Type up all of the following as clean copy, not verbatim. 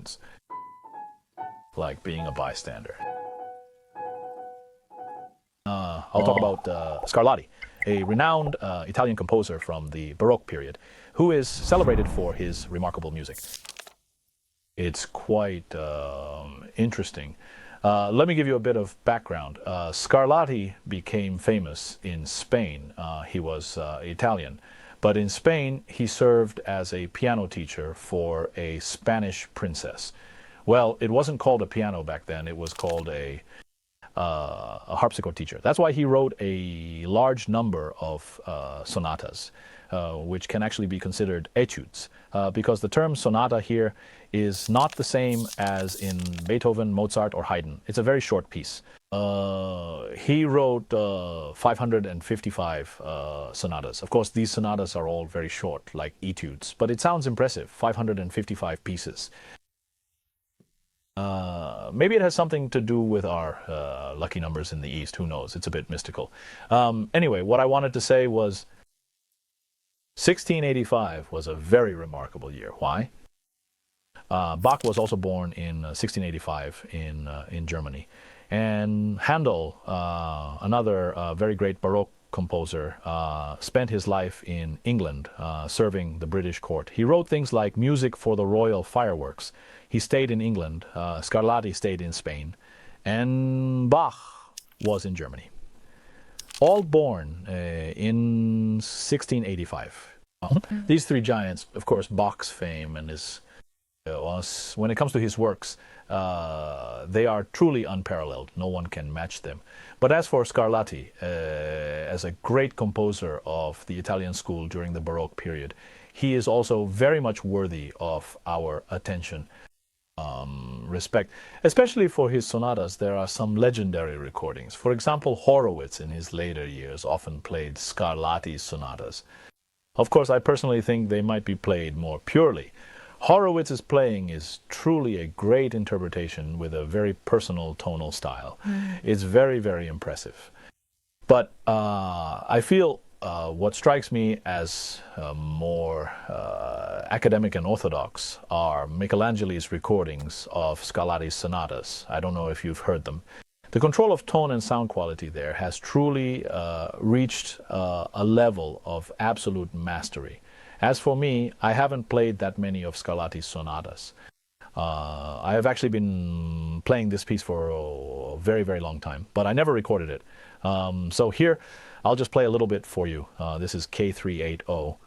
etudes, like being a bystander. I'll talk about Scarlatti, a renowned Italian composer from the Baroque period, who is celebrated for his remarkable music. It's quite interesting. Let me give you a bit of background. Scarlatti became famous in Spain. He was Italian. But in Spain, he served as a piano teacher for a Spanish princess. Well, it wasn't called a piano back then. It was called a harpsichord teacher. That's why he wrote a large number of sonatas, which can actually be considered études, because the term sonata here is not the same as in Beethoven, Mozart, or Haydn. It's a very short piece. He wrote 555 sonatas. Of course, these sonatas are all very short, like etudes, but it sounds impressive, 555 pieces. Maybe it has something to do with our lucky numbers in the East. Who knows? It's a bit mystical. Anyway, what I wanted to say was 1685 was a very remarkable year. Why? Bach was also born in 1685 in Germany. And Handel, another very great Baroque composer, spent his life in England serving the British court. He wrote things like music for the royal fireworks. He stayed in England. Scarlatti stayed in Spain. And Bach was in Germany. All born in 1685. These three giants, of course, Bach's fame and his when it comes to his works, they are truly unparalleled. No one can match them. But as for Scarlatti, as a great composer of the Italian school during the Baroque period, he is also very much worthy of our attention, respect. Especially for his sonatas, there are some legendary recordings. For example, Horowitz in his later years often played Scarlatti sonatas. Of course, I personally think they might be played more purely. Horowitz's playing is truly a great interpretation with a very personal tonal style. It's very, very impressive. But I feel what strikes me as more academic and orthodox are Michelangelo's recordings of Scarlatti's sonatas. I don't know if you've heard them. The control of tone and sound quality there has truly reached a level of absolute mastery. As for me, I haven't played that many of Scarlatti's sonatas. I have actually been playing this piece for a very, very long time, but I never recorded it. So here, I'll just play a little bit for you. This is K380.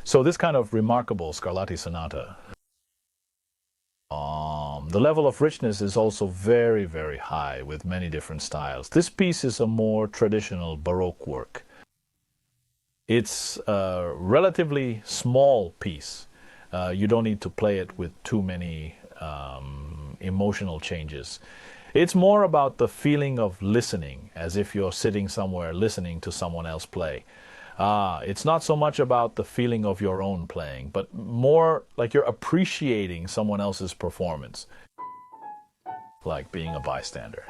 So this kind of remarkable Scarlatti sonata, the level of richness is also very, very high with many different styles. This piece is a more traditional Baroque work. It's a relatively small piece. You don't need to play it with too many emotional changes. It's more about the feeling of listening, as if you're sitting somewhere listening to someone else play. It's not so much about the feeling of your own playing, but more like you're appreciating someone else's performance, like being a bystander.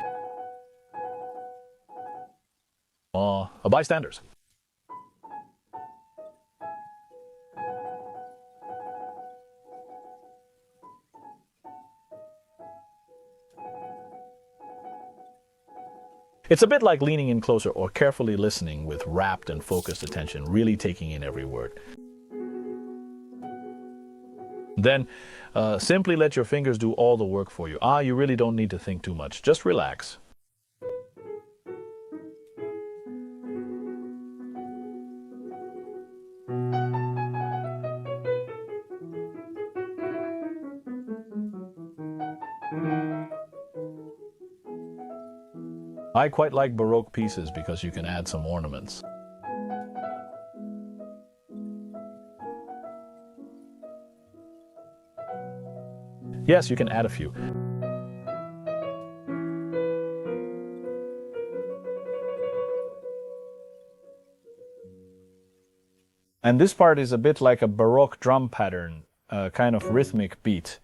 A bystanders. It's a bit like leaning in closer or carefully listening with rapt and focused attention, really taking in every word. Then simply let your fingers do all the work for you. You really don't need to think too much. Just relax. I quite like Baroque pieces because you can add some ornaments. Yes, you can add a few. And this part is a bit like a Baroque drum pattern, a kind of rhythmic beat.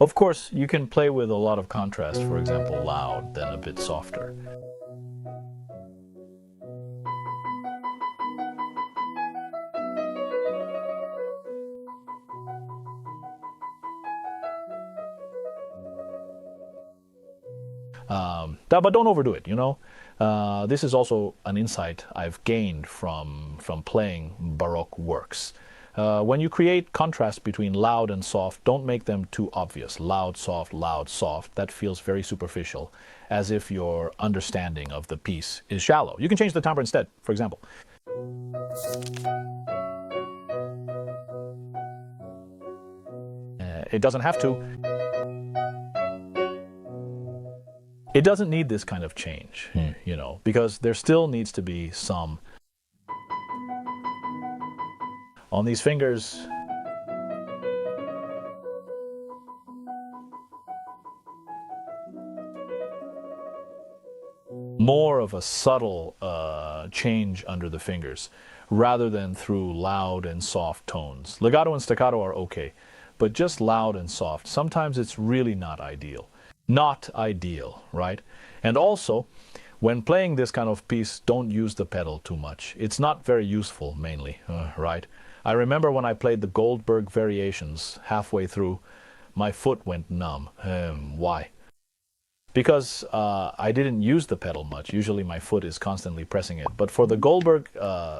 Of course, you can play with a lot of contrast, for example, loud, then a bit softer. But don't overdo it, you know. This is also an insight I've gained from playing Baroque works. When you create contrast between loud and soft, don't make them too obvious. Loud, soft. That feels very superficial, as if your understanding of the piece is shallow. You can change the timbre instead, for example. It doesn't have to. It doesn't need this kind of change, you know, because there still needs to be some on these fingers. More of a subtle change under the fingers rather than through loud and soft tones. Legato and staccato are okay, but just loud and soft, sometimes it's really not ideal. Not ideal, right? And also, when playing this kind of piece, don't use the pedal too much. It's not very useful, mainly, right? I remember when I played the Goldberg variations halfway through, my foot went numb. Why? Because I didn't use the pedal much. Usually my foot is constantly pressing it. But for the Goldberg,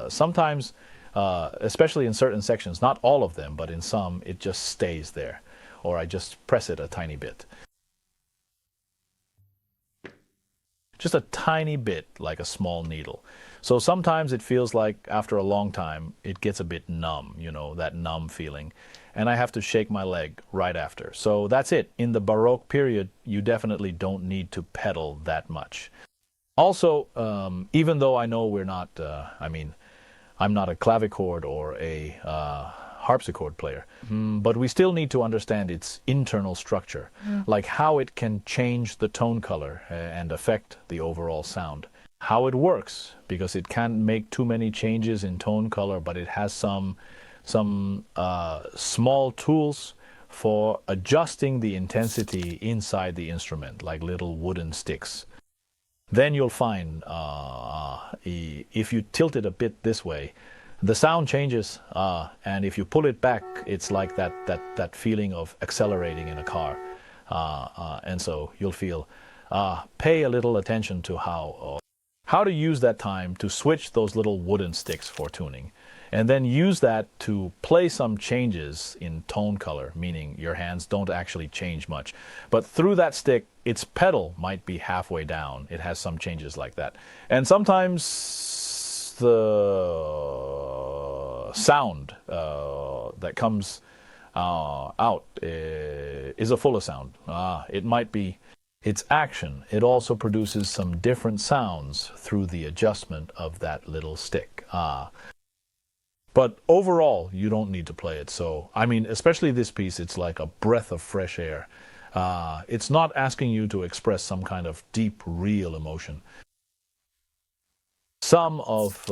sometimes, especially in certain sections, not all of them, but in some, it just stays there. Or I just press it a tiny bit. Just a tiny bit, like a small needle. So sometimes it feels like after a long time, it gets a bit numb, you know, that numb feeling. And I have to shake my leg right after. So that's it. In the Baroque period, you definitely don't need to pedal that much. Also, even though I know we're not, I'm not a clavichord or a harpsichord player, but we still need to understand its internal structure, like how it can change the tone color and affect the overall sound. How it works, because it can't make too many changes in tone color, but it has some small tools for adjusting the intensity inside the instrument, like little wooden sticks. Then you'll find if you tilt it a bit this way, the sound changes, and if you pull it back, it's like that feeling of accelerating in a car. And so you'll feel, pay a little attention to how to use that time to switch those little wooden sticks for tuning. And then use that to play some changes in tone color, meaning your hands don't actually change much. But through that stick, its pedal might be halfway down. It has some changes like that. And sometimes the sound that comes out is a fuller sound. It might be its action. It also produces some different sounds through the adjustment of that little stick. But overall, you don't need to play it. So, I mean, especially this piece, it's like a breath of fresh air. It's not asking you to express some kind of deep, real emotion. Some of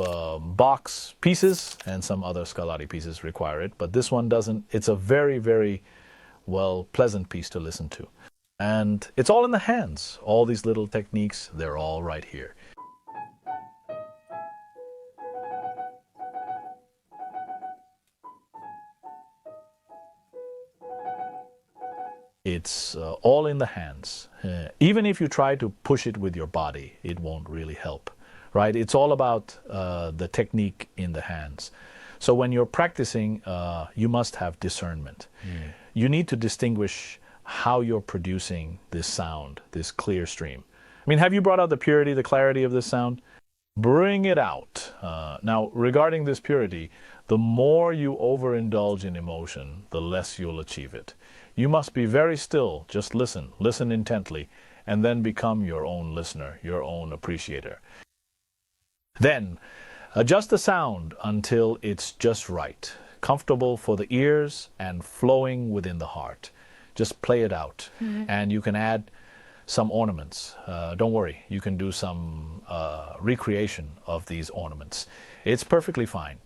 Bach's pieces and some other Scarlatti pieces require it, but this one doesn't. It's a very, very, well, pleasant piece to listen to. And it's all in the hands. All these little techniques, they're all right here. It's all in the hands. Even if you try to push it with your body, it won't really help, right? It's all about the technique in the hands. So when you're practicing, you must have discernment. You need to distinguish how you're producing this sound, this clear stream. I mean, have you brought out the purity, the clarity of this sound? Bring it out. Now, regarding this purity, the more you overindulge in emotion, the less you'll achieve it. You must be very still, just listen, listen intently, and then become your own listener, your own appreciator. Then, adjust the sound until it's just right, comfortable for the ears and flowing within the heart. Just play it out, and you can add some ornaments. Don't worry, you can do some recreation of these ornaments. It's perfectly fine.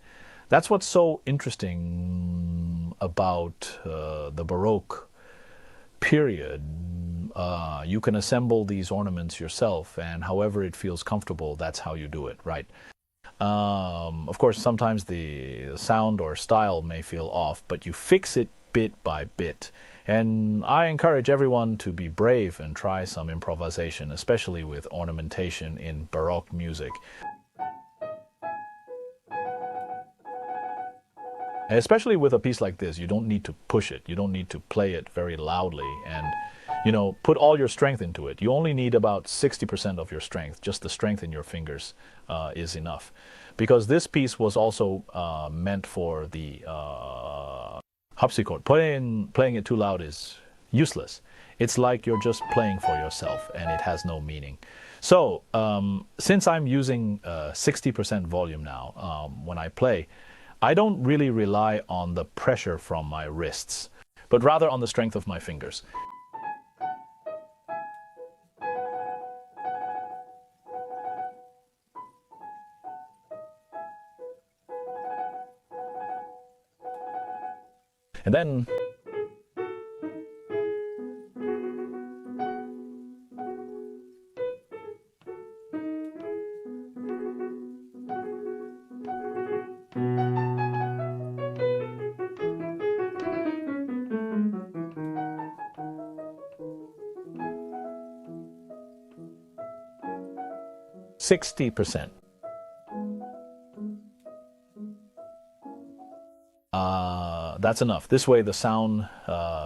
That's what's so interesting about the Baroque period. You can assemble these ornaments yourself, and however it feels comfortable, that's how you do it, right? Of course, sometimes the sound or style may feel off, but you fix it bit by bit. And I encourage everyone to be brave and try some improvisation, especially with ornamentation in Baroque music. Especially with a piece like this, you don't need to push it. You don't need to play it very loudly and, you know, put all your strength into it. You only need about 60% of your strength. Just the strength in your fingers is enough. Because this piece was also meant for the harpsichord. Playing it too loud is useless. It's like you're just playing for yourself and it has no meaning. So, since I'm using 60% volume now when I play, I don't really rely on the pressure from my wrists, but rather on the strength of my fingers. And then %60. That's enough. This way the sound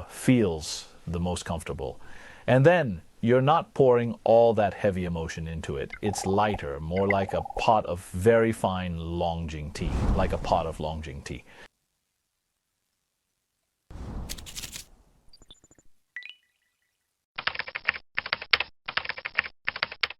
feels the most comfortable. And then you're not pouring all that heavy emotion into it. It's lighter, more like a pot of very fine Longjing tea, like a pot of Longjing tea.